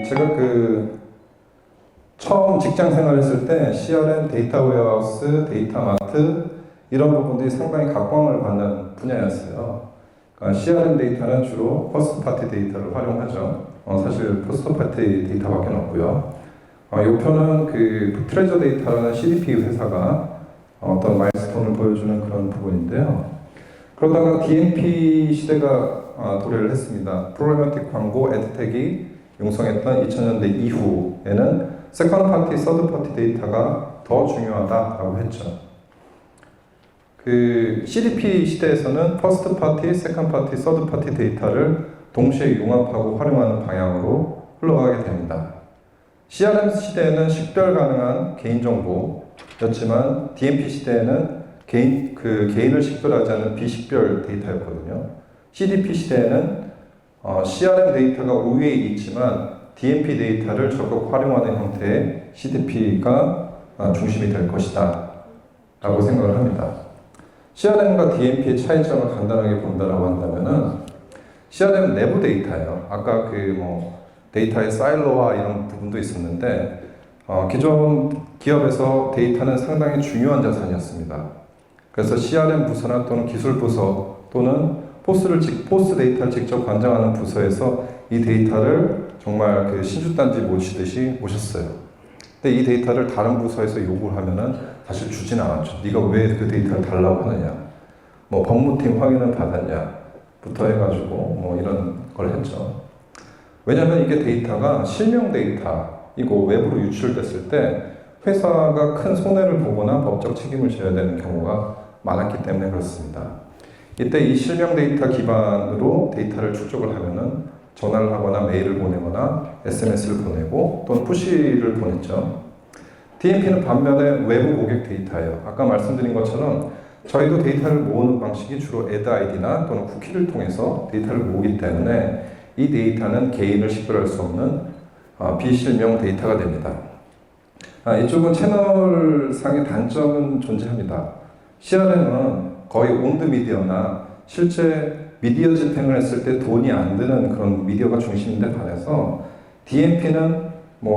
제가 처음 직장 생활했을 때 CRM, 데이터 웨어하우스, 데이터 마트 이런 부분들이 상당히 각광을 받는 분야였어요. 그러니까 CRM 데이터는 주로 퍼스트 파티 데이터를 활용하죠. 사실 퍼스트 파티 데이터밖에 없고요. 이 표는 트레저 데이터라는 CDP 회사가 어떤 마일스톤을 보여주는 그런 부분인데요. 그러다가 DMP 시대가 도래를 했습니다. 프로그래마틱 광고, 애드텍이 융성했던 2000년대 이후에는 세컨드 파티, 서드 파티 데이터가 더 중요하다라고 했죠. CDP 시대에서는 퍼스트 파티, 세컨드 파티, 서드 파티 데이터를 동시에 융합하고 활용하는 방향으로 흘러가게 됩니다. CRM 시대에는 식별 가능한 개인정보였지만 DMP 시대에는 개인을 식별하지 않는 비식별 데이터였거든요. CDP 시대에는 CRM 데이터가 우위에 있지만 DMP 데이터를 적극 활용하는 형태의 CDP가 중심이 될 것이다 라고 생각을 합니다. CRM과 DMP의 차이점을 간단하게 본다라고 한다면은 CRM 내부 데이터예요. 아까 데이터의 사일로화 이런 부분도 있었는데 기존 기업에서 데이터는 상당히 중요한 자산이었습니다. 그래서 CRM 부서나 또는 기술 부서 또는 포스 데이터를 직접 관장하는 부서에서 이 데이터를 정말 신주단지 모시듯이 모셨어요. 근데 이 데이터를 다른 부서에서 요구를 하면은 사실 주진 않았죠. 네가 왜 그 데이터를 달라고 하느냐, 법무팀 확인을 받았냐, 부터 해가지고 이런 걸 했죠. 왜냐하면 이게 데이터가 실명 데이터이고 외부로 유출됐을 때 회사가 큰 손해를 보거나 법적 책임을 져야 되는 경우가 많았기 때문에 그렇습니다. 이때 이 실명 데이터 기반으로 데이터를 축적을 하면은 전화를 하거나 메일을 보내거나 SMS를 보내고 또는 푸시를 보냈죠. DMP는 반면에 외부 고객 데이터예요. 아까 말씀드린 것처럼 저희도 데이터를 모으는 방식이 주로 add ID나 또는 쿠키를 통해서 데이터를 모으기 때문에 이 데이터는 개인을 식별할 수 없는 비실명 데이터가 됩니다. 이쪽은 채널상의 단점은 존재합니다. CRM은 거의 온드 미디어나 실제 미디어 집행을 했을 때 돈이 안 드는 그런 미디어가 중심인데 반해서 DMP는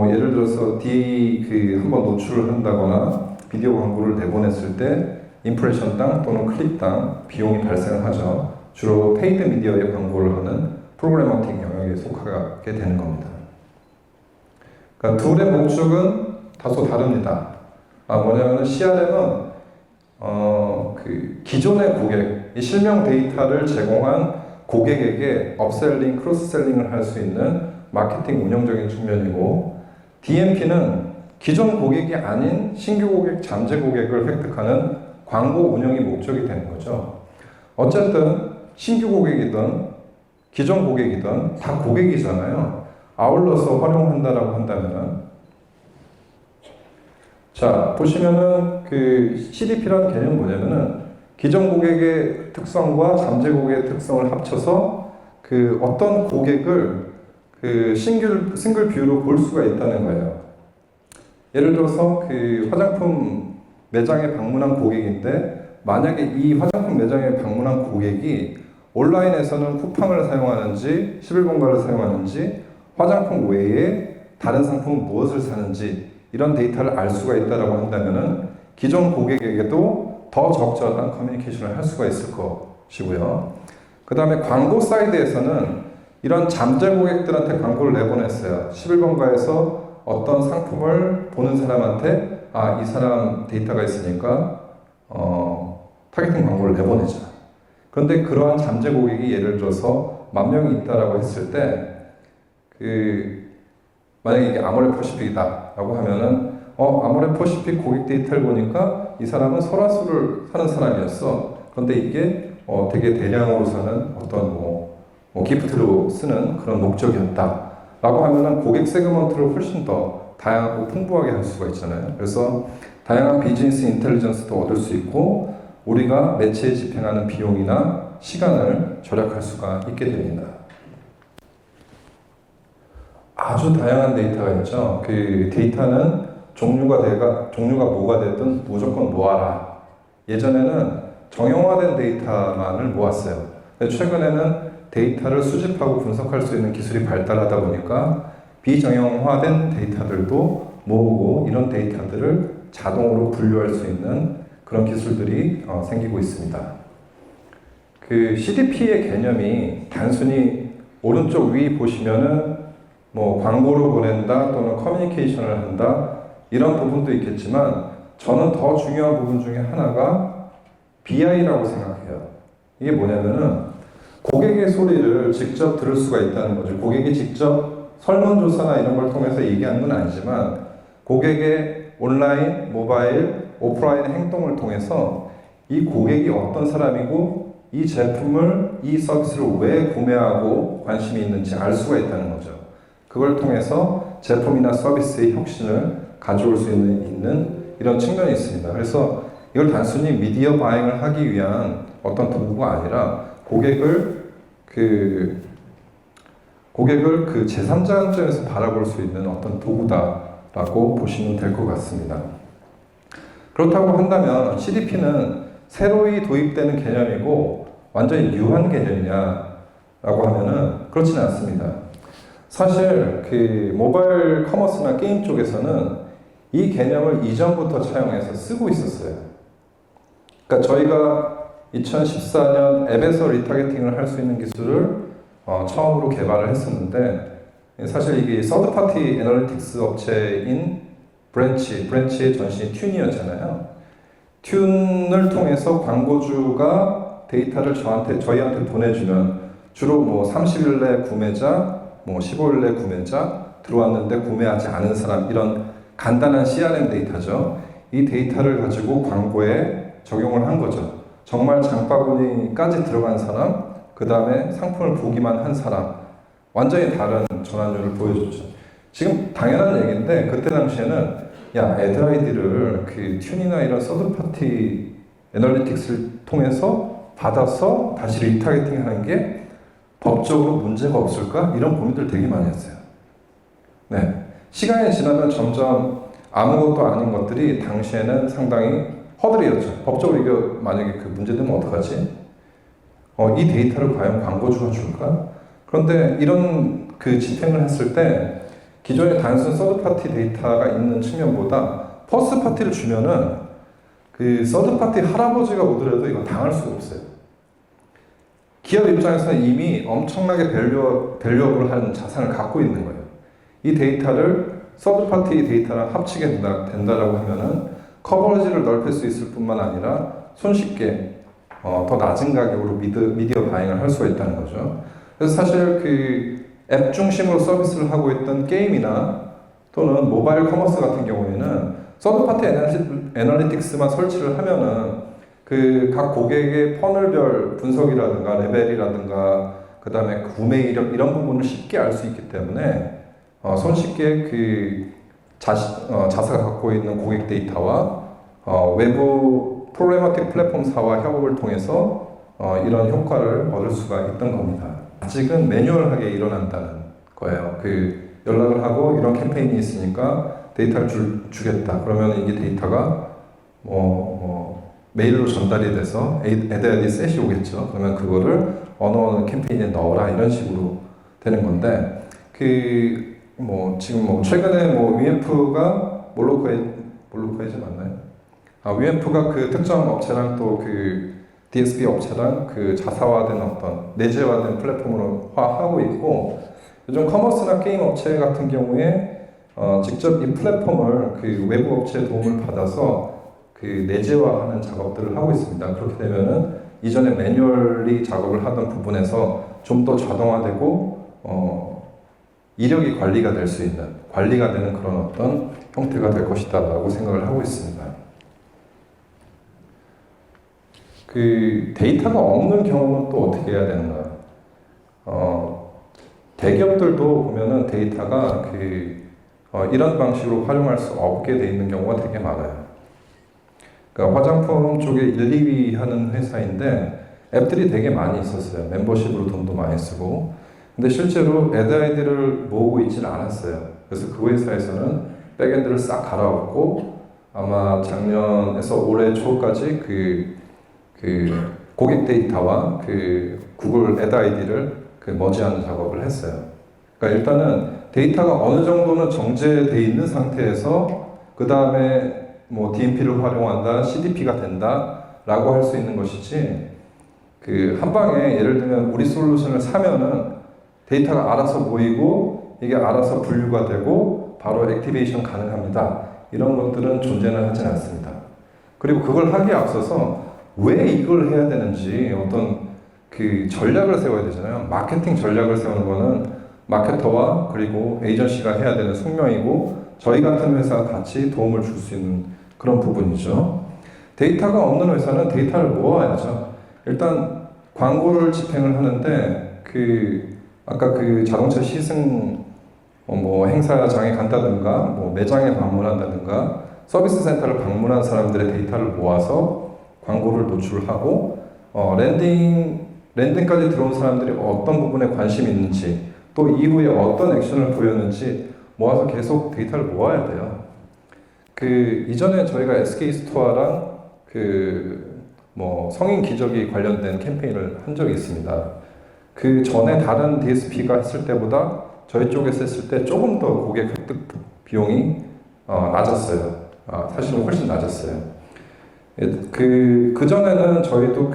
예를 들어서 한번 노출을 한다거나 비디오 광고를 내보냈을 때 임프레션당 또는 클릭당 비용이 발생을 하죠. 주로 페이드 미디어의 광고를 하는 프로그래마틱 영역에 속하게 되는 겁니다. 그러니까 둘의 목적은 다소 다릅니다. 뭐냐면 CRM은 기존의 고객, 이 실명 데이터를 제공한 고객에게 업셀링, 크로스셀링을 할 수 있는 마케팅 운영적인 측면이고, DMP는 기존 고객이 아닌 신규 고객, 잠재 고객을 획득하는 광고 운영이 목적이 되는 거죠. 어쨌든 신규 고객이든 기존 고객이든 다 고객이잖아요. 아울러서 활용한다라고 한다면은, 자, 보시면은 CDP라는 개념은 뭐냐면은 기존 고객의 특성과 잠재 고객의 특성을 합쳐서 어떤 고객을 싱글 뷰로 볼 수가 있다는 거예요. 예를 들어서 화장품 매장에 방문한 고객인데 만약에 이 화장품 매장에 방문한 고객이 온라인에서는 쿠팡을 사용하는지 11번가를 사용하는지 화장품 외에 다른 상품 무엇을 사는지 이런 데이터를 알 수가 있다고 한다면은 기존 고객에게도 더 적절한 커뮤니케이션을 할 수가 있을 것이고요. 그 다음에 광고 사이드에서는 이런 잠재 고객들한테 광고를 내보냈어요. 11번가에서 어떤 상품을 보는 사람한테 이 사람 데이터가 있으니까 타겟팅 광고를 내보내자. 그런데 그러한 잠재 고객이 예를 들어서 10,000명이 있다라고 했을 때 만약에 이게 아모레퍼시픽이다라고 하면은 아모레퍼시픽 고객 데이터를 보니까 이 사람은 설화수를 사는 사람이었어. 그런데 이게 되게 대량으로 사는 어떤 기프트로 쓰는 그런 목적이었다 라고 하면은 고객 세그먼트를 훨씬 더 다양하고 풍부하게 할 수가 있잖아요. 그래서 다양한 비즈니스 인텔리전스도 얻을 수 있고 우리가 매체에 집행하는 비용이나 시간을 절약할 수가 있게 됩니다. 아주 다양한 데이터가 있죠. 데이터는 종류가 뭐가 됐든 무조건 모아라. 예전에는 정형화된 데이터만을 모았어요. 최근에는 데이터를 수집하고 분석할 수 있는 기술이 발달하다 보니까 비정형화된 데이터들도 모으고 이런 데이터들을 자동으로 분류할 수 있는 그런 기술들이 생기고 있습니다. 그 CDP의 개념이 단순히 오른쪽 위 보시면은 뭐 광고를 보낸다 또는 커뮤니케이션을 한다 이런 부분도 있겠지만 저는 더 중요한 부분 중에 하나가 BI라고 생각해요. 이게 뭐냐면은 고객의 소리를 직접 들을 수가 있다는 거죠. 고객이 직접 설문조사나 이런 걸 통해서 얘기하는 건 아니지만 고객의 온라인, 모바일, 오프라인 행동을 통해서 이 고객이 어떤 사람이고 이 제품을, 이 서비스를 왜 구매하고 관심이 있는지 알 수가 있다는 거죠. 그걸 통해서 제품이나 서비스의 혁신을 가져올 수 있는 이런 측면이 있습니다. 그래서 이걸 단순히 미디어 바잉을 하기 위한 어떤 도구가 아니라 고객을 그 제3자관점에서 바라볼 수 있는 어떤 도구다라고 보시면 될 것 같습니다. 그렇다고 한다면 CDP는 새로이 도입되는 개념이고 완전히 뉴한 개념이냐라고 하면은 그렇지는 않습니다. 사실 그 모바일 커머스나 게임 쪽에서는 이 개념을 이전부터 차용해서 쓰고 있었어요. 그러니까 저희가 2014년 앱에서 리타게팅을 할 수 있는 기술을 처음으로 개발을 했었는데 사실 이게 서드파티 애널리틱스 업체인 브랜치의 전신이 튠이었잖아요. 튠을 통해서 광고주가 데이터를 저희한테 보내주면 주로 뭐 30일 내 구매자, 뭐 15일 내 구매자, 들어왔는데 구매하지 않은 사람 이런 간단한 CRM 데이터죠. 이 데이터를 가지고 광고에 적용을 한 거죠. 정말 장바구니까지 들어간 사람, 그 다음에 상품을 보기만 한 사람, 완전히 다른 전환율을 보여줬죠. 지금 당연한 얘기인데 그때 당시에는 야, 애드 아이디를 그 튠이나 이런 서드파티 애널리틱스를 통해서 받아서 다시 리타게팅 하는 게 법적으로 문제가 없을까? 이런 고민들 되게 많이 했어요. 네. 시간이 지나면 점점 아무것도 아닌 것들이 당시에는 상당히 허들이었죠. 법적으로 이게 만약에 그 문제되면 어떡하지? 이 데이터를 과연 광고주가 줄까? 그런데 이런 그 집행을 했을 때 기존의 단순 서드파티 데이터가 있는 측면보다 퍼스트파티를 주면은 그 서드파티 할아버지가 오더라도 이거 당할 수가 없어요. 기업 입장에서는 이미 엄청나게 밸류업을 하는 자산을 갖고 있는 거예요. 이 데이터를 서드파티 데이터랑 합치게 된다라고 하면은 커버리지를 넓힐 수 있을 뿐만 아니라 손쉽게 더 낮은 가격으로 미디어 바잉을 할 수가 있다는 거죠. 그래서 사실 그 앱 중심으로 서비스를 하고 있던 게임이나 또는 모바일 커머스 같은 경우에는 서드파티 애널리틱스만 설치를 하면은 그 각 고객의 퍼널별 분석이라든가 레벨이라든가 그 다음에 구매 이력 이런 부분을 쉽게 알 수 있기 때문에 손쉽게 그 자사가 갖고 있는 고객 데이터와 외부 프로그래마틱 플랫폼사와 협업을 통해서 이런 효과를 얻을 수가 있던 겁니다. 아직은 매뉴얼하게 일어난다는 거예요. 그 연락을 하고 이런 캠페인이 있으니까 데이터를 주겠다. 그러면 이게 데이터가 메일로 전달이 돼서 애드아이디 셋이 오겠죠. 그러면 그거를 어느 캠페인에 넣어라 이런 식으로 되는 건데 지금 최근에 UMF가 몰로코에즈 맞나요? UMF가 그 특정 업체랑 또 그 DSP 업체랑 그 자사화된 어떤 내재화된 플랫폼으로 하고 있고 요즘 커머스나 게임 업체 같은 경우에 직접 이 플랫폼을 그 외부 업체의 도움을 받아서 그 내재화하는 작업들을 하고 있습니다. 그렇게 되면은 이전에 매뉴얼리 작업을 하던 부분에서 좀 더 자동화되고 이력이 관리가 될 수 있는 관리가 되는 그런 어떤 형태가 될 것이다라고 생각을 하고 있습니다. 그 데이터가 없는 경우는 또 어떻게 해야 되는가? 대기업들도 보면은 데이터가 이런 방식으로 활용할 수 없게 돼 있는 경우가 되게 많아요. 그러니까 화장품 쪽에 1, 2위 하는 회사인데 앱들이 되게 많이 있었어요. 멤버십으로 돈도 많이 쓰고. 근데 실제로 애드 아이디를 모으고 있지는 않았어요. 그래서 그 회사에서는 백엔드를 싹 갈아엎고 아마 작년에서 올해 초까지 그 고객 데이터와 그 구글 애드 아이디를 머지하는 작업을 했어요. 그러니까 일단은 데이터가 어느 정도는 정제돼 있는 상태에서 그 다음에 뭐 DMP를 활용한다, CDP가 된다라고 할 수 있는 것이지, 그 한 방에 예를 들면 우리 솔루션을 사면은 데이터가 알아서 모이고 이게 알아서 분류가 되고 바로 액티베이션 가능합니다. 이런 것들은 존재는 하진 않습니다. 그리고 그걸 하기에 앞서서 왜 이걸 해야 되는지 어떤 그 전략을 세워야 되잖아요. 마케팅 전략을 세우는 거는 마케터와 그리고 에이전시가 해야 되는 숙명이고, 저희 같은 회사가 같이 도움을 줄 수 있는 그런 부분이죠. 데이터가 없는 회사는 데이터를 모아야죠. 일단 광고를 집행을 하는데 아까 그 자동차 시승 뭐 행사장에 간다든가 뭐 매장에 방문한다든가 서비스 센터를 방문한 사람들의 데이터를 모아서 광고를 노출하고 랜딩까지 들어온 사람들이 어떤 부분에 관심이 있는지, 또 이후에 어떤 액션을 보였는지 모아서 계속 데이터를 모아야 돼요. 이전에 저희가 SK 스토어랑 뭐 성인 기저귀 관련된 캠페인을 한 적이 있습니다. 그 전에 다른 DSP가 했을 때보다 저희 쪽에서 했을 때 조금 더 고객 획득 비용이 낮았어요. 사실은 훨씬 낮았어요. 그전에는 저희도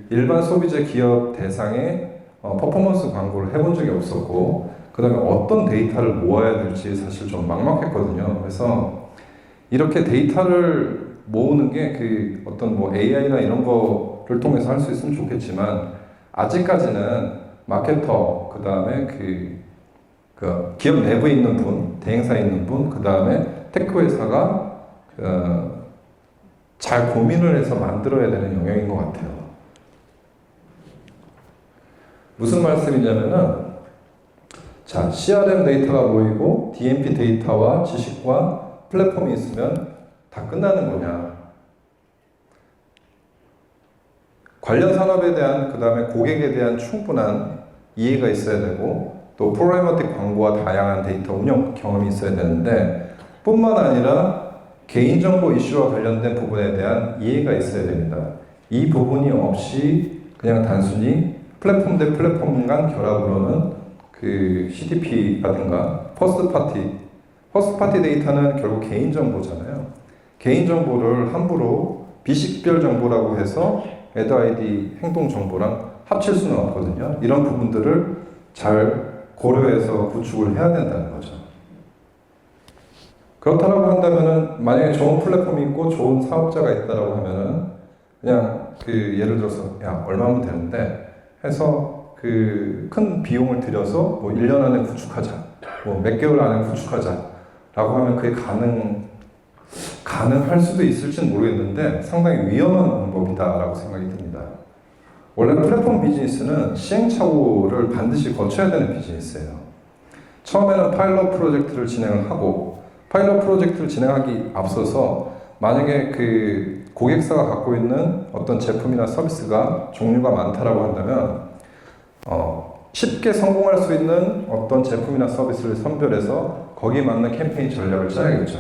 일반 소비재 기업 대상의 퍼포먼스 광고를 해본 적이 없었고, 그 다음에 어떤 데이터를 모아야 될지 사실 좀 막막했거든요. 그래서 이렇게 데이터를 모으는 게 어떤 뭐 AI나 이런 거를 통해서 할 수 있으면 좋겠지만, 아직까지는 마케터, 그 다음에 기업 내부에 있는 분, 대행사에 있는 분, 그 다음에 테크 회사가 잘 고민을 해서 만들어야 되는 영역인 것 같아요. 무슨 말씀이냐면은, 자, CRM 데이터가 모이고 DMP 데이터와 지식과 플랫폼이 있으면 다 끝나는 거냐? 관련 산업에 대한, 그 다음에 고객에 대한 충분한 이해가 있어야 되고, 또 프로그래머틱 광고와 다양한 데이터 운영 경험이 있어야 되는데, 뿐만 아니라 개인정보 이슈와 관련된 부분에 대한 이해가 있어야 됩니다. 이 부분이 없이 그냥 단순히 플랫폼 대 플랫폼 간 결합으로는 CDP라든가 퍼스트 파티 데이터는 결국 개인정보잖아요. 개인정보를 함부로 비식별 정보라고 해서 애드 아이디 행동 정보랑 합칠 수는 없거든요. 이런 부분들을 잘 고려해서 구축을 해야 된다는 거죠. 그렇다고 한다면은, 만약에 좋은 플랫폼이 있고 좋은 사업자가 있다라고 하면은 그냥 예를 들어서 야, 얼마면 되는데 해서 큰 비용을 들여서 뭐 1년 안에 구축하자, 뭐 몇 개월 안에 구축하자라고 하면 그게 가능할 수도 있을지는 모르겠는데 상당히 위험한 방법이다라고 생각이 듭니다. 원래 플랫폼 비즈니스는 시행착오를 반드시 거쳐야 되는 비즈니스예요. 처음에는 파일럿 프로젝트를 진행을 하고, 파일럿 프로젝트를 진행하기 앞서서 만약에 고객사가 갖고 있는 어떤 제품이나 서비스가 종류가 많다라고 한다면 쉽게 성공할 수 있는 어떤 제품이나 서비스를 선별해서 거기에 맞는 캠페인 전략을 짜야겠죠.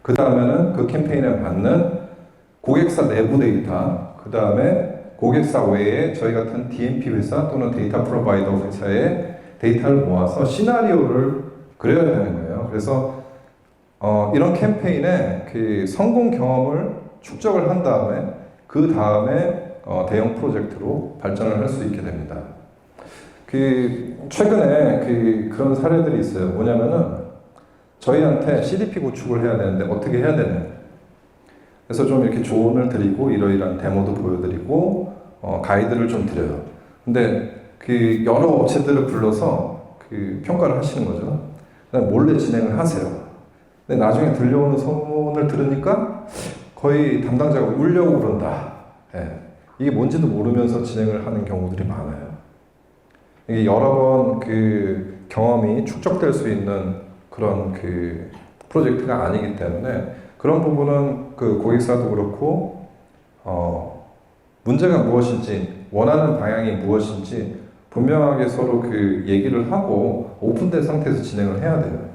그 다음에는 그 캠페인에 맞는 고객사 내부 데이터, 그 다음에 고객사 외에 저희 같은 DMP 회사 또는 데이터 프로바이더 회사의 데이터를 모아서 시나리오를 그려야 되는 거예요. 그래서 이런 캠페인의 성공 경험을 축적을 한 다음에 그 다음에 대형 프로젝트로 발전을 할 수 있게 됩니다. 최근에 그런 사례들이 있어요. 뭐냐면은 저희한테 CDP 구축을 해야 되는데 어떻게 해야 되냐. 그래서 좀 이렇게 조언을 드리고 이러이러한 데모도 보여드리고 가이드를 좀 드려요. 근데 여러 업체들을 불러서 평가를 하시는 거죠. 그다음에 몰래 진행을 하세요. 근데 나중에 들려오는 소문을 들으니까 거의 담당자가 울려고 그런다. 예. 이게 뭔지도 모르면서 진행을 하는 경우들이 많아요. 이게 여러 번 경험이 축적될 수 있는 그런 프로젝트가 아니기 때문에 그런 부분은 고객사도 그렇고 문제가 무엇인지, 원하는 방향이 무엇인지 분명하게 서로 얘기를 하고 오픈된 상태에서 진행을 해야 돼요.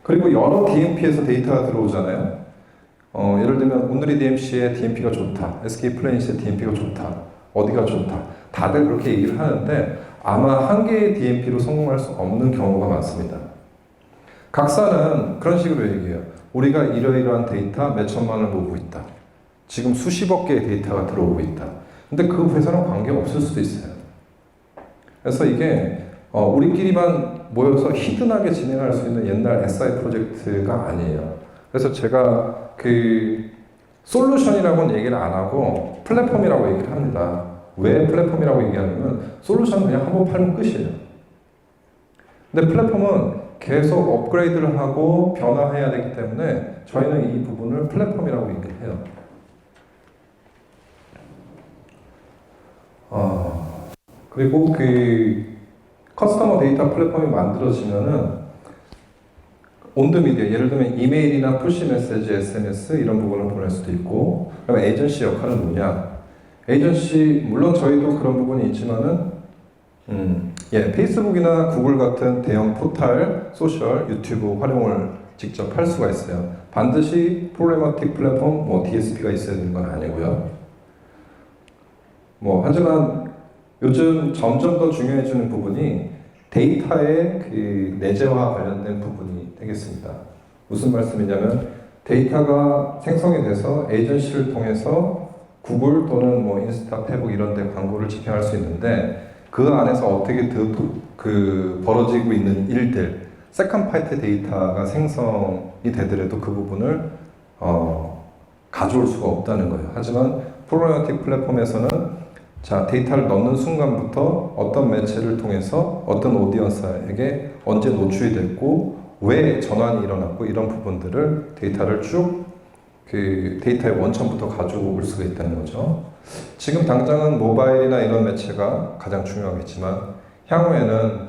그리고 여러 DMP에서 데이터가 들어오잖아요. 예를 들면 온누리 DMC의 DMP가 좋다, SK 플래닛의 DMP가 좋다, 어디가 좋다, 다들 그렇게 얘기를 하는데 아마 한 개의 DMP로 성공할 수 없는 경우가 많습니다. 각사는 그런 식으로 얘기해요. 우리가 이러이러한 데이터 몇 천만을 모으고 있다. 지금 수십억 개의 데이터가 들어오고 있다. 근데 그 회사랑 관계가 없을 수도 있어요. 그래서 이게 우리끼리만 모여서 히든하게 진행할 수 있는 옛날 SI 프로젝트가 아니에요. 그래서 제가 그 솔루션이라고는 얘기를 안 하고 플랫폼이라고 얘기를 합니다. 왜 플랫폼이라고 얘기하냐면 솔루션은 그냥 한번 팔면 끝이에요. 근데 플랫폼은 계속 업그레이드를 하고 변화해야 되기 때문에 저희는 이 부분을 플랫폼이라고 얘기를 해요. 그리고 그 커스터머 데이터 플랫폼이 만들어지면은 온드미디어, 예를 들면 이메일이나 푸시 메시지, SMS 이런 부분을 보낼 수도 있고, 그럼 에이전시 역할은 뭐냐? 에이전시, 물론 저희도 그런 부분이 있지만은 페이스북이나 구글 같은 대형 포털, 소셜, 유튜브 활용을 직접 할 수가 있어요. 반드시 프로그래마틱 플랫폼, DSP가 있어야 되는 건 아니고요. 하지만 요즘 점점 더 중요해지는 부분이 데이터의 그 내재와 관련된 부분이 되겠습니다. 무슨 말씀이냐면 데이터가 생성이 돼서 에이전시를 통해서 구글 또는 인스타, 페북 이런 데 광고를 집행할 수 있는데 그 안에서 어떻게 벌어지고 있는 일들, 세컨 파티 데이터가 생성이 되더라도 그 부분을 가져올 수가 없다는 거예요. 하지만 프로그래마틱 플랫폼에서는 데이터를 넣는 순간부터 어떤 매체를 통해서 어떤 오디언스에게 언제 노출이 됐고 왜 전환이 일어났고 이런 부분들을 데이터를 쭉 그 데이터의 원천부터 가지고 올 수가 있다는 거죠. 지금 당장은 모바일이나 이런 매체가 가장 중요하겠지만 향후에는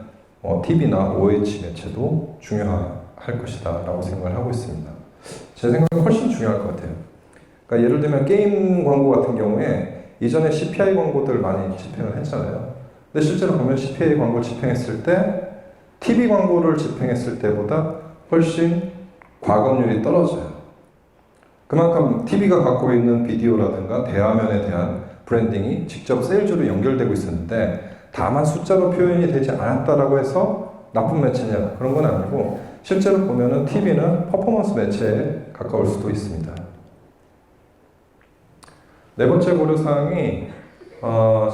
TV나 OH 매체도 중요할 것이다 라고 생각을 하고 있습니다. 제 생각은 훨씬 중요할 것 같아요. 그러니까 예를 들면 게임 광고 같은 경우에 이전에 CPI 광고들 많이 집행을 했잖아요. 근데 실제로 보면 CPI 광고 집행했을 때 TV 광고를 집행했을 때보다 훨씬 과금률이 떨어져요. 그만큼 TV가 갖고 있는 비디오라든가 대화면에 대한 브랜딩이 직접 세일즈로 연결되고 있었는데 다만 숫자로 표현이 되지 않았다라고 해서 나쁜 매체냐 그런 건 아니고 실제로 보면은 TV는 퍼포먼스 매체에 가까울 수도 있습니다. 네 번째 고려사항이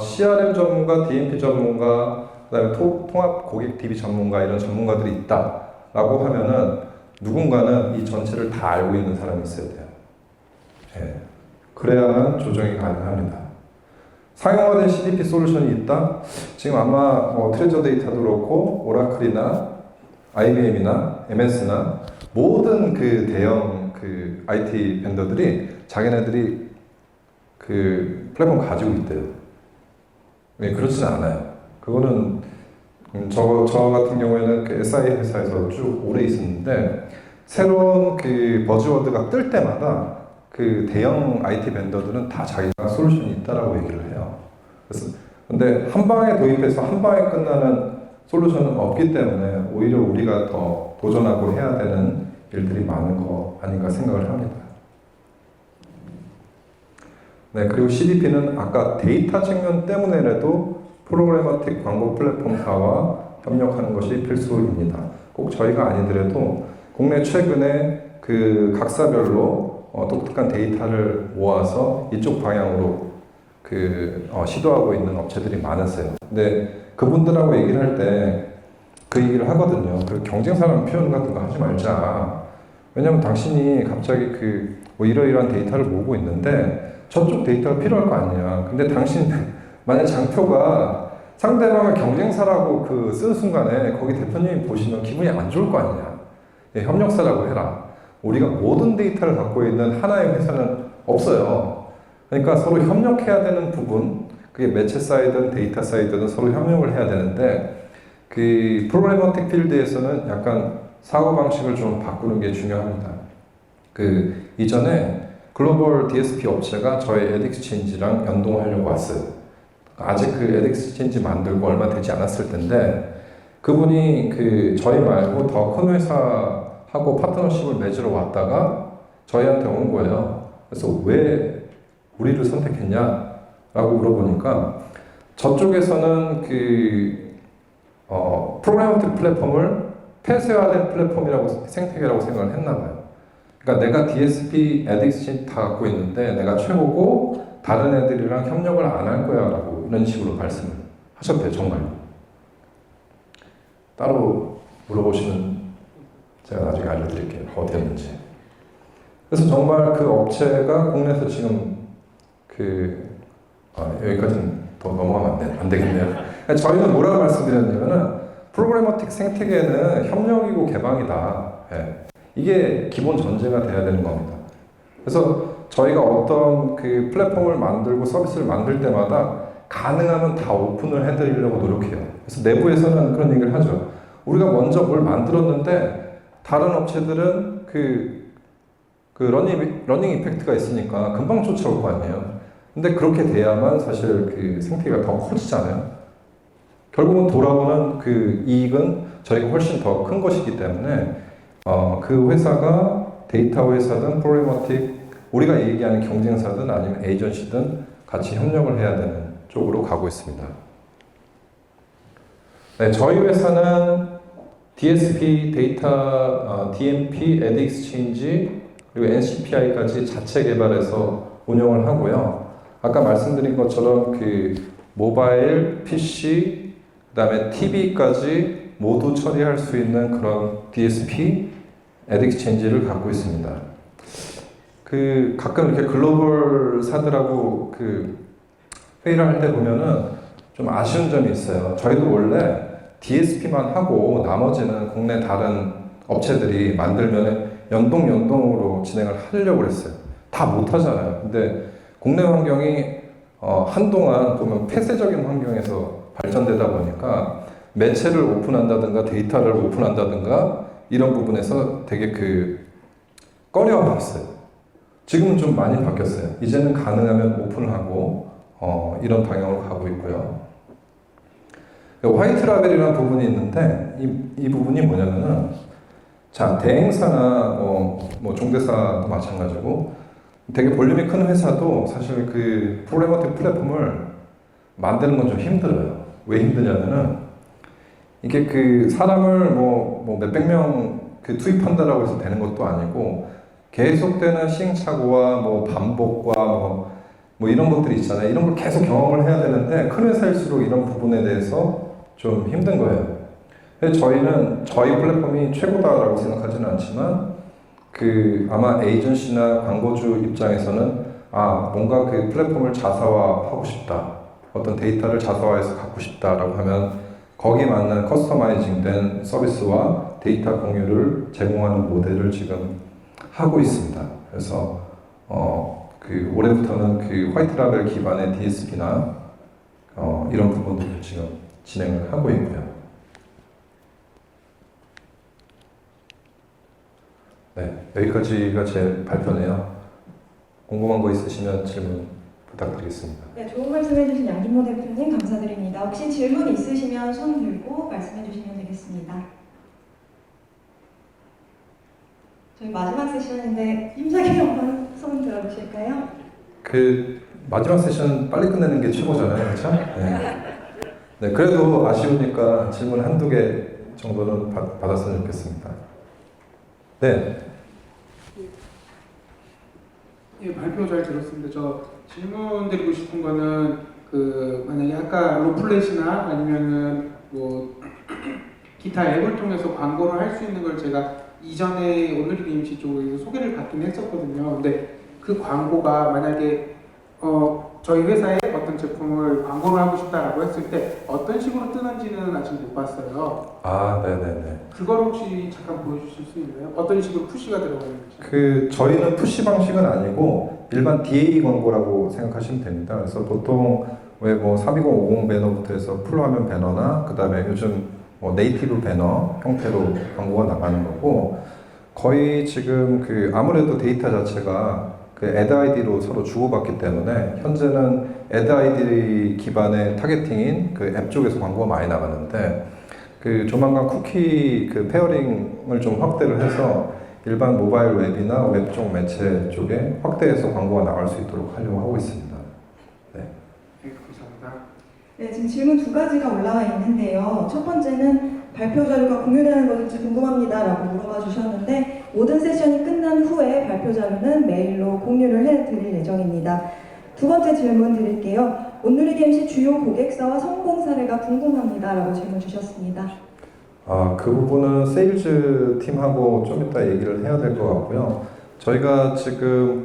CRM 전문가, DMP 전문가, 그다음에 통합 고객 DB 전문가 이런 전문가들이 있다라고 하면은 누군가는 이 전체를 다 알고 있는 사람이 있어야 돼요. 그래야만 조정이 가능합니다. 상용화된 CDP 솔루션이 있다? 지금 아마 트레저 데이터도 그렇고 오라클이나 IBM이나 MS나 모든 그 대형 그 IT 벤더들이 자기네들이 그 플랫폼 가지고 있대요. 그렇지는 않아요. 그거는 저 같은 경우에는 그 SI 회사에서 쭉 오래 있었는데 새로운 그 버즈워드가 뜰 때마다 그 대형 IT 벤더들은 다 자기가 솔루션이 있다라고 얘기를 해요. 그래서 근데 한 방에 도입해서 한 방에 끝나는 솔루션은 없기 때문에 오히려 우리가 더 도전하고 해야 되는 일들이 많은 거 아닌가 생각을 합니다. 네, 그리고 CDP는 아까 데이터 측면 때문에라도 프로그래마틱 광고 플랫폼사와 협력하는 것이 필수입니다. 꼭 저희가 아니더라도 국내 최근에 그 각사별로 독특한 데이터를 모아서 이쪽 방향으로 시도하고 있는 업체들이 많았어요. 근데 그분들하고 얘기를 할 때 그 얘기를 하거든요. 그 경쟁사라는 표현 같은 거 하지 말자. 왜냐면 당신이 갑자기 이러이러한 데이터를 모으고 있는데 저쪽 데이터가 필요할 거 아니야. 근데 당신 만약 장표가 상대방을 경쟁사라고 쓰는 순간에 거기 대표님이 보시면 기분이 안 좋을 거 아니냐. 협력사라고 해라. 우리가 모든 데이터를 갖고 있는 하나의 회사는 없어요. 그러니까 서로 협력해야 되는 부분, 그게 매체 사이드든 데이터 사이드든 서로 협력을 해야 되는데 그 프로그래머틱 필드에서는 약간 사고방식을 좀 바꾸는 게 중요합니다. 이전에 글로벌 DSP 업체가 저희 에딕스체인지랑 연동하려고 왔어요. 아직 에딕스체인지 만들고 얼마 되지 않았을 텐데 그분이 저희 말고 더 큰 회사하고 파트너십을 맺으러 왔다가 저희한테 온 거예요. 그래서 왜 우리를 선택했냐? 라고 물어보니까 저쪽에서는 프로그래머틱 플랫폼을 폐쇄화된 플랫폼이라고 생태계라고 생각을 했나 봐요. 그러니까 내가 DSP, 에딕스틴 다 갖고 있는데 내가 최고고 다른 애들이랑 협력을 안 할 거야 라고 이런 식으로 말씀을 하셨대요. 정말. 따로 물어보시면 제가 나중에 알려드릴게요. 어땠는지. 그래서 정말 그 업체가 국내에서 지금 여기까지는 더 넘어가면 안 되겠네요. 그러니까 저희는 뭐라고 말씀드렸냐면은 프로그래머틱 생태계는 협력이고 개방이다. 예. 이게 기본 전제가 돼야 되는 겁니다. 그래서 저희가 어떤 그 플랫폼을 만들고 서비스를 만들 때마다 가능하면 다 오픈을 해드리려고 노력해요. 그래서 내부에서는 그런 얘기를 하죠. 우리가 먼저 뭘 만들었는데 다른 업체들은 그 러닝 이펙트가 있으니까 금방 쫓아올 거 아니에요. 근데 그렇게 돼야만 사실 그 생태계가 더 커지잖아요. 결국은 돌아오는 그 이익은 저희가 훨씬 더 큰 것이기 때문에 그 회사가 데이터 회사든 프로그래머틱 우리가 얘기하는 경쟁사든 아니면 에이전시든 같이 협력을 해야 되는 쪽으로 가고 있습니다. 네, 저희 회사는 DSP, 데이터, DMP, 에딕스체인지 그리고 NCPI까지 자체 개발해서 운영을 하고요. 아까 말씀드린 것처럼 그 모바일, PC, 그다음에 TV까지 모두 처리할 수 있는 그런 DSP, 에딕스체인지를 갖고 있습니다. 그 가끔 이렇게 글로벌사들하고 그 회의를 할 때 보면은 좀 아쉬운 점이 있어요. 저희도 원래 DSP만 하고 나머지는 국내 다른 업체들이 만들면 연동으로 진행을 하려고 했어요. 다 못하잖아요. 근데 국내 환경이 한동안 보면 폐쇄적인 환경에서 발전되다 보니까 매체를 오픈한다든가 데이터를 오픈한다든가 이런 부분에서 되게 꺼려하고 있어요. 지금은 좀 많이 바뀌었어요. 이제는 가능하면 오픈하고 이런 방향으로 가고 있고요. 화이트 라벨이라는 부분이 있는데 이 부분이 뭐냐면은 자 대행사나 뭐 종대사도 마찬가지고 되게 볼륨이 큰 회사도 사실 그 프로그래머틱 플랫폼을 만드는 건 좀 힘들어요. 왜 힘드냐면은 이게 그 사람을 뭐 몇백 명 투입한다라고 해서 되는 것도 아니고 계속되는 시행착오와 뭐 반복과 뭐 이런 것들이 있잖아요. 이런 걸 계속 경험을 해야 되는데 큰 회사일수록 이런 부분에 대해서 좀 힘든 거예요. 그래서 저희는 저희 플랫폼이 최고다라고 생각하지는 않지만 아마 에이전시나 광고주 입장에서는 뭔가 그 플랫폼을 자사화하고 싶다. 어떤 데이터를 자사화해서 갖고 싶다라고 하면 거기에 맞는 커스터마이징된 서비스와 데이터 공유를 제공하는 모델을 지금 하고 있습니다. 그래서 올해부터는 화이트 라벨 기반의 DSP나 이런 부분들을 지금 진행을 하고 있고요. 네, 여기까지가 제 발표네요. 궁금한 거 있으시면 질문 부탁드리겠습니다. 네, 좋은 말씀 해주신 양진모 대표님 감사드립니다. 혹시 질문 있으시면 손 들고 말씀해 주시면 되겠습니다. 저희 마지막 세션인데 힘차게 한번 손 들어보실까요? 마지막 세션 빨리 끝내는 게 최고잖아요, 그렇죠? 네. 네, 그래도 아쉬우니까 질문 한두 개 정도는 받았으면 좋겠습니다. 네. 예, 발표 잘 들었습니다. 저 질문 드리고 싶은 거는 만약에 아까 로플렛이나 아니면은 뭐 기타 앱을 통해서 광고를 할 수 있는 걸 제가 이전에 오늘의 임시 쪽에서 소개를 받긴 했었거든요. 근데 그 광고가 만약에 저희 회사에 어떤 제품을 광고를 하고 싶다라고 했을 때 어떤 식으로 뜨는지는 아직 못 봤어요. 네네네. 그걸 혹시 잠깐 보여주실 수 있나요? 어떤 식으로 푸시가 들어가는지. 저희는 푸시 방식은 아니고 일반 DA 광고라고 생각하시면 됩니다. 그래서 보통 왜 32050 배너부터 해서 풀화면 배너나 그 다음에 요즘 네이티브 배너 형태로 광고가 나가는 거고 거의 지금 아무래도 데이터 자체가 애드 아이디로 서로 주고받기 때문에 현재는 애드 아이디 기반의 타겟팅인 앱 쪽에서 광고가 많이 나가는데 조만간 쿠키 페어링을 좀 확대를 해서 일반 모바일 웹이나 웹 쪽 매체 쪽에 확대해서 광고가 나갈 수 있도록 하려고 하고 있습니다. 네. 네, 감사합니다. 네, 지금 질문 두 가지가 올라와 있는데요. 첫 번째는 발표 자료가 공유되는 것인지 궁금합니다라고 물어봐 주셨는데 모든 세션이 끝난 후에 발표 자료는 메일로 공유를 해드릴 예정입니다. 두 번째 질문 드릴게요. 온누리디 MC 주요 고객사와 성공 사례가 궁금합니다라고 질문 주셨습니다. 그 부분은 세일즈 팀하고 좀 이따 얘기를 해야 될 것 같고요. 저희가 지금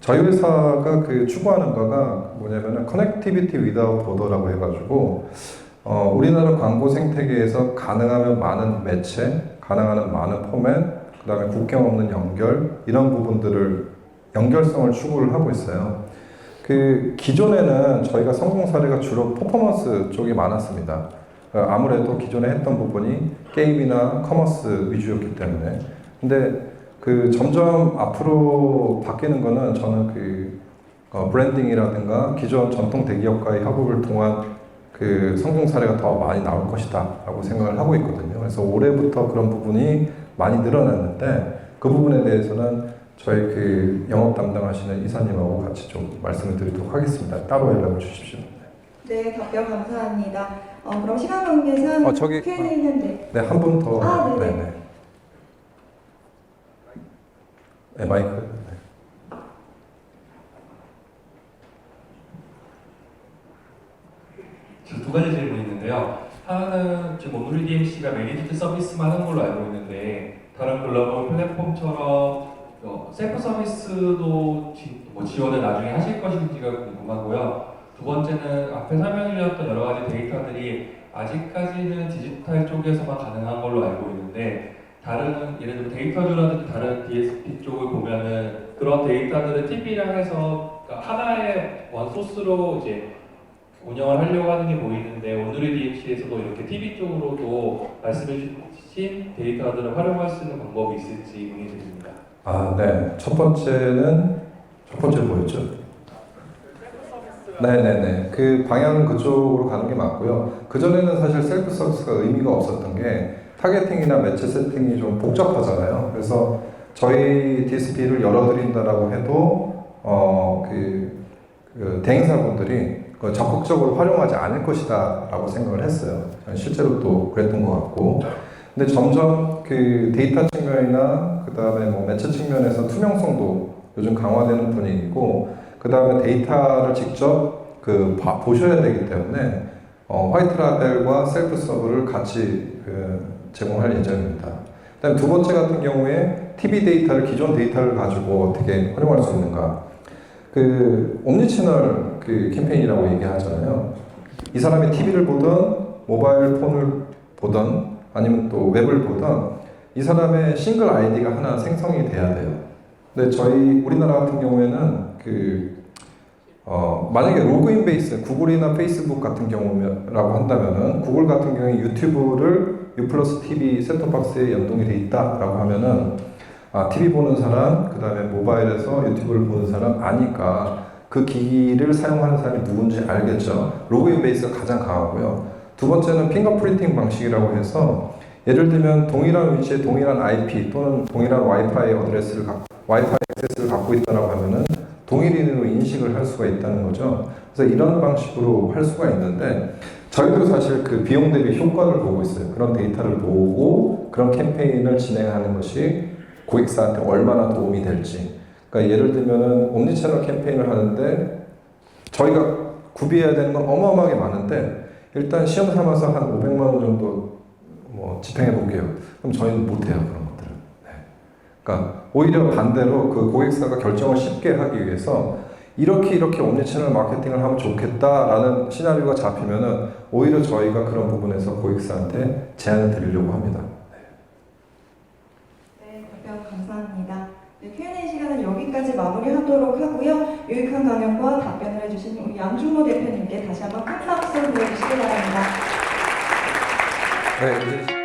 저희 회사가 추구하는 바가 뭐냐면은 커넥티비티 위다웃 보더라고 해가지고 우리나라 광고 생태계에서 가능하면 많은 매체, 가능한 많은 포맷, 그 다음에 국경 없는 연결 이런 부분들을 연결성을 추구를 하고 있어요. 기존에는 저희가 성공 사례가 주로 퍼포먼스 쪽이 많았습니다. 아무래도 기존에 했던 부분이 게임이나 커머스 위주였기 때문에. 근데 점점 앞으로 바뀌는 거는 저는 브랜딩이라든가 기존 전통 대기업과의 협업을 통한 성공 사례가 더 많이 나올 것이다 라고 생각을 하고 있거든요. 그래서 올해부터 그런 부분이 많이 늘어났는데 그 부분에 대해서는 저희 영업 담당하시는 이사님하고 같이 좀 말씀을 드리도록 하겠습니다. 따로 연락을 주십시오. 네, 답변 감사합니다. 그럼 시간 관계상 Q&A는 네, 한 분 더. 네네. 네, 마이크. 지금 두 가지 질문이 있는데요. 하나는 지금 온누리 DMC가 매니지드 서비스만 하는 걸로 알고 있는데 다른 글로벌 플랫폼처럼 셀프 서비스도 지원을 나중에 하실 것인지가 궁금하고요. 두 번째는 앞에 설명드렸던 여러 가지 데이터들이 아직까지는 디지털 쪽에서만 가능한 걸로 알고 있는데 다른 예를 들어 데이터주라든지 다른 DSP 쪽을 보면은 그런 데이터들을 TV랑 해서 하나의 원소스로 이제 운영을 하려고 하는 게 보이는데 온누리 DMC에서도 이렇게 TV 쪽으로도 말씀해 주신 데이터들을 활용할 수 있는 방법이 있을지 문의드립니다. 네. 첫 번째 뭐였죠? 네네네. 방향은 그쪽으로 가는 게 맞고요. 그전에는 사실 셀프 서비스가 의미가 없었던 게 타겟팅이나 매체 세팅이 좀 복잡하잖아요. 그래서 저희 DSP를 열어드린다라고 해도 대행사분들이 적극적으로 활용하지 않을 것이다 라고 생각을 했어요. 실제로 또 그랬던 것 같고. 근데 점점 데이터 측면이나 그 다음에 매체 측면에서 투명성도 요즘 강화되는 분위기고, 그 다음에 데이터를 직접 보셔야 되기 때문에 화이트 라벨과 셀프 서브를 같이 제공할 예정입니다. 그다음에 두 번째 같은 경우에 TV 데이터를 기존 데이터를 가지고 어떻게 활용할 수 있는가? 옴니채널 캠페인이라고 얘기하잖아요. 이 사람이 TV를 보던 모바일 폰을 보던 아니면 또 웹을 보던 이 사람의 싱글 아이디가 하나 생성이 돼야 돼요. 근데 저희 우리나라 같은 경우에는 만약에 로그인 베이스 구글이나 페이스북 같은 경우라고 한다면은 구글 같은 경우에 유튜브를 U+ TV 셋톱박스에 연동이 돼 있다라고 하면은 TV 보는 사람, 그 다음에 모바일에서 유튜브를 보는 사람 아니까 그 기기를 사용하는 사람이 누군지 알겠죠. 로그인 베이스가 가장 강하고요. 두 번째는 핑거프린팅 방식이라고 해서 예를 들면 동일한 위치에 동일한 IP 또는 동일한 와이파이 액세스를 갖고 있다고 하면은 동일인으로 인식을 할 수가 있다는 거죠. 그래서 이런 방식으로 할 수가 있는데 저희도 사실 비용 대비 효과를 보고 있어요. 그런 데이터를 보고 그런 캠페인을 진행하는 것이 고객사한테 얼마나 도움이 될지. 그러니까 예를 들면은 옴니채널 캠페인을 하는데 저희가 구비해야 되는 건 어마어마하게 많은데 일단 시험 삼아서 한 500만 원 정도 집행해 볼게요. 그럼 저희는 못해요, 그런 것들은. 네. 그러니까 오히려 반대로 고객사가 결정을 쉽게 하기 위해서 이렇게 옴니채널 마케팅을 하면 좋겠다라는 시나리오가 잡히면은 오히려 저희가 그런 부분에서 고객사한테 제안을 드리려고 합니다. 네, 답변 감사합니다. 네, Q&A 시간은 여기까지 마무리하도록 하고요. 유익한 강연과 답변을 해주신 우리 양준모 대표님께 다시 한번 큰 박수 보내주시기 바랍니다. 네, 이제